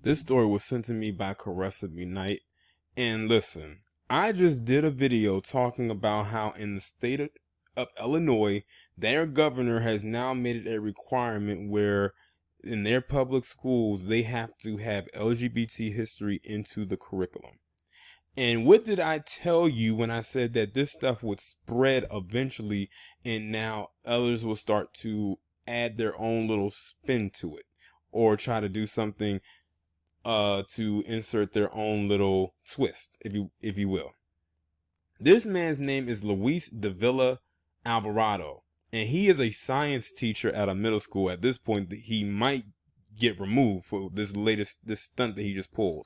This story was sent to me by Caressa B. Knight. And listen, I just did a video talking about how in the state of Illinois, their governor has now made it a requirement where in their public schools, they have to have LGBT history into the curriculum. And what did I tell you when I said that this stuff would spread eventually and now others will start to add their own little spin to it or try to do something to insert their own little twist, if you will. This man's name is Luis Davila Alvarado, and he is a science teacher at a middle school. At this point, he might get removed for this stunt that he just pulled.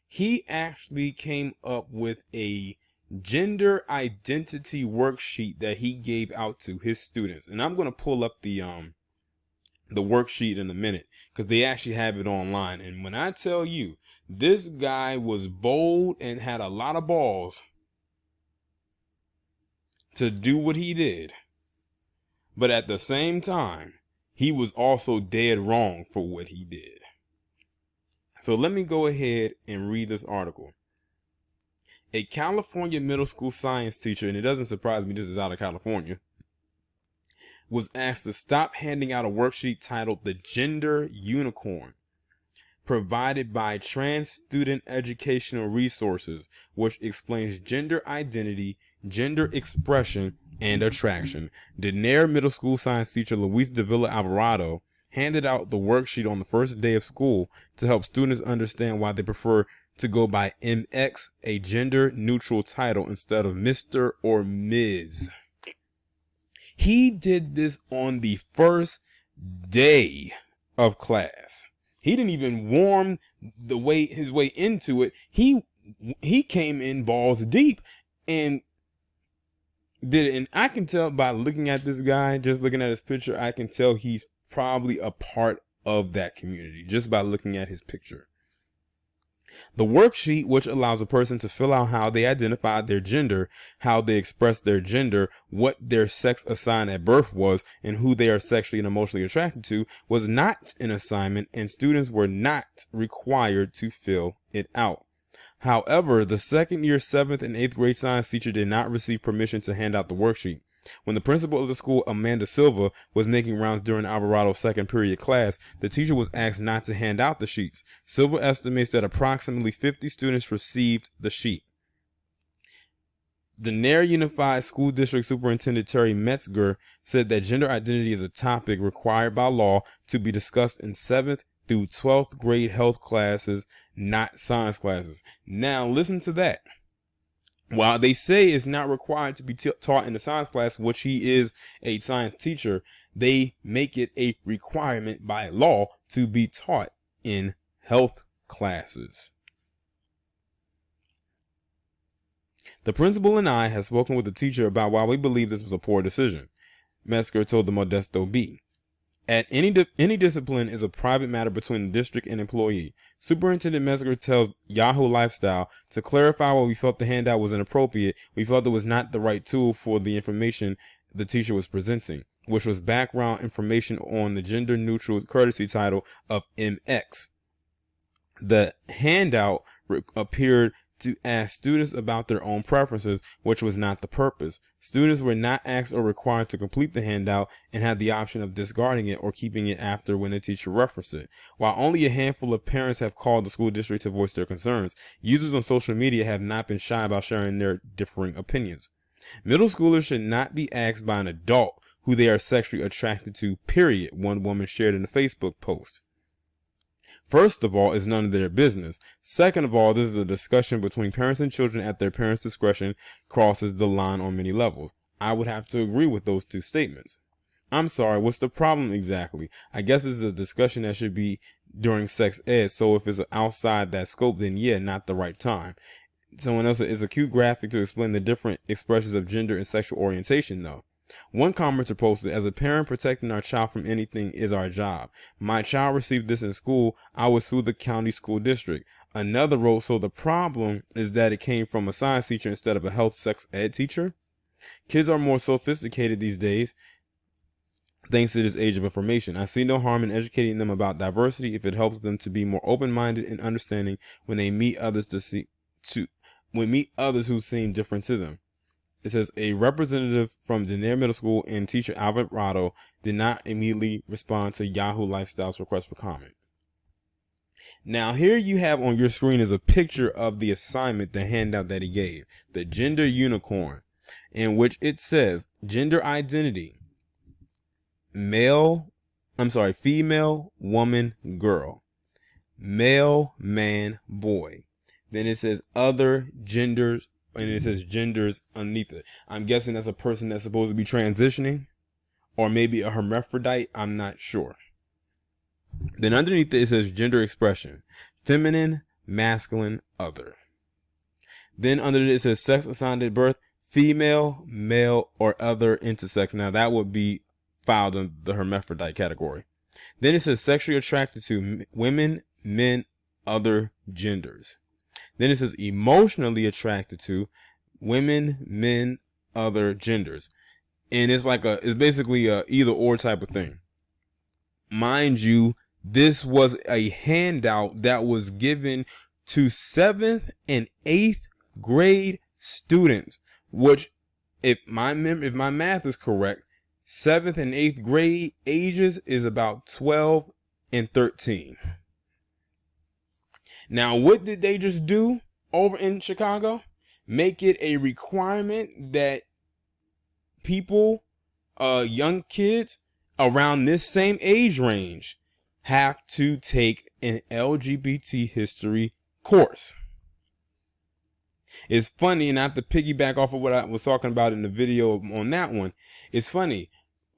He actually came up with a gender identity worksheet that he gave out to his students, and I'm going to pull up the worksheet in a minute because they actually have it online. And when I tell you, this guy was bold and had a lot of balls to do what he did, but at the same time, he was also dead wrong for what he did. So let me go ahead and read this article. A California middle school science teacher, and it doesn't surprise me this is out of California, was asked to stop handing out a worksheet titled The Gender Unicorn, provided by Trans Student Educational Resources, which explains gender identity, gender expression, and attraction. Denair Middle School science teacher Luis Davila Alvarado handed out the worksheet on the first day of school to help students understand why they prefer to go by MX, a gender-neutral title, instead of Mr. or Ms. He did this on the first day of class. He didn't even warm his way into it. He came in balls deep and did it. And I can tell by looking at this guy, just looking at his picture, I can tell he's probably a part of that community just by looking at his picture. The worksheet, which allows a person to fill out how they identify their gender, how they express their gender, what their sex assigned at birth was, and who they are sexually and emotionally attracted to, was not an assignment, and students were not required to fill it out. However, the second year 7th and 8th grade science teacher did not receive permission to hand out the worksheet. When the principal of the school, Amanda Silva, was making rounds during Alvarado's second period class, the teacher was asked not to hand out the sheets. Silva estimates that approximately 50 students received the sheet. The Nair Unified School District Superintendent Terry Metzger said that gender identity is a topic required by law to be discussed in 7th through 12th grade health classes, not science classes. Now listen to that. While they say it's not required to be taught in the science class, which he is a science teacher, they make it a requirement by law to be taught in health classes. The principal and I have spoken with the teacher about why we believe this was a poor decision, Metzger told the Modesto Bee. At any discipline is a private matter between the district and employee. Superintendent Metzger tells Yahoo Lifestyle, to clarify why we felt the handout was inappropriate, we felt it was not the right tool for the information the teacher was presenting, which was background information on the gender-neutral courtesy title of MX. The handout appeared to ask students about their own preferences, which was not the purpose. Students were not asked or required to complete the handout and had the option of discarding it or keeping it after when the teacher referenced it. While only a handful of parents have called the school district to voice their concerns, users on social media have not been shy about sharing their differing opinions. Middle schoolers should not be asked by an adult who they are sexually attracted to, period, one woman shared in a Facebook post. First of all, it's none of their business. Second of all, this is a discussion between parents and children at their parents' discretion, crosses the line on many levels. I would have to agree with those two statements. I'm sorry, what's the problem exactly? I guess this is a discussion that should be during sex ed, so if it's outside that scope, then yeah, not the right time. Someone else said, it's a cute graphic to explain the different expressions of gender and sexual orientation, though. One commenter posted, as a parent, protecting our child from anything is our job. My child received this in school. I would sue the county school district. Another wrote, so the problem is that it came from a science teacher instead of a health sex ed teacher. Kids are more sophisticated these days. Thanks to this age of information, I see no harm in educating them about diversity if it helps them to be more open-minded and understanding when they meet others meet others who seem different to them. It says a representative from Denair Middle School and teacher Alvarado did not immediately respond to Yahoo Lifestyle's request for comment. Now here you have on your screen is a picture of the assignment, the handout that he gave, the gender unicorn, in which it says gender identity. Female, woman, girl. Male, man, boy. Then it says other genders, and it says genders underneath it. I'm guessing that's a person that's supposed to be transitioning, or maybe a hermaphrodite. I'm not sure. Then underneath it says gender expression. Feminine, masculine, other. Then under it says sex assigned at birth. Female, male, or other intersex. Now that would be filed in the hermaphrodite category. Then it says sexually attracted to women, men, other genders. Then it says emotionally attracted to women, men, other genders. And it's basically a either or type of thing. Mind you, this was a handout that was given to 7th and 8th grade students, which if my math is correct, 7th and 8th grade ages is about 12 and 13. Now, what did they just do over in Chicago? Make it a requirement that people, young kids around this same age range have to take an LGBT history course. It's funny, and I have to piggyback off of what I was talking about in the video on that one. It's funny.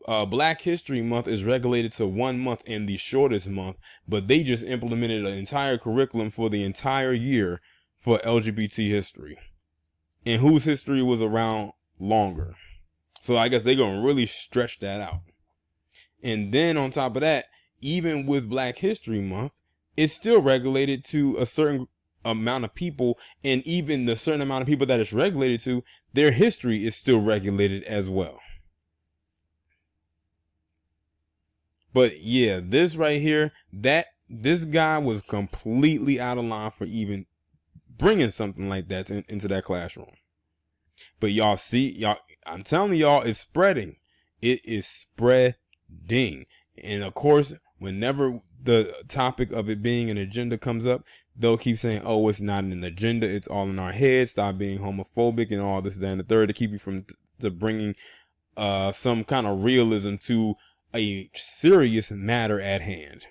Black History Month is regulated to 1 month and the shortest month, but they just implemented an entire curriculum for the entire year for LGBT history, and whose history was around longer. So I guess they're going to really stretch that out. And then on top of that, even with Black History Month, it's still regulated to a certain amount of people, and even the certain amount of people that it's regulated to, their history is still regulated as well. But yeah, this right here, this guy was completely out of line for even bringing something like that into that classroom. But y'all see, I'm telling y'all, it's spreading. It is spreading. And of course, whenever the topic of it being an agenda comes up, they'll keep saying, oh, it's not an agenda. It's all in our heads. Stop being homophobic and all this, that, and the third, to keep you from bringing some kind of realism to a serious matter at hand.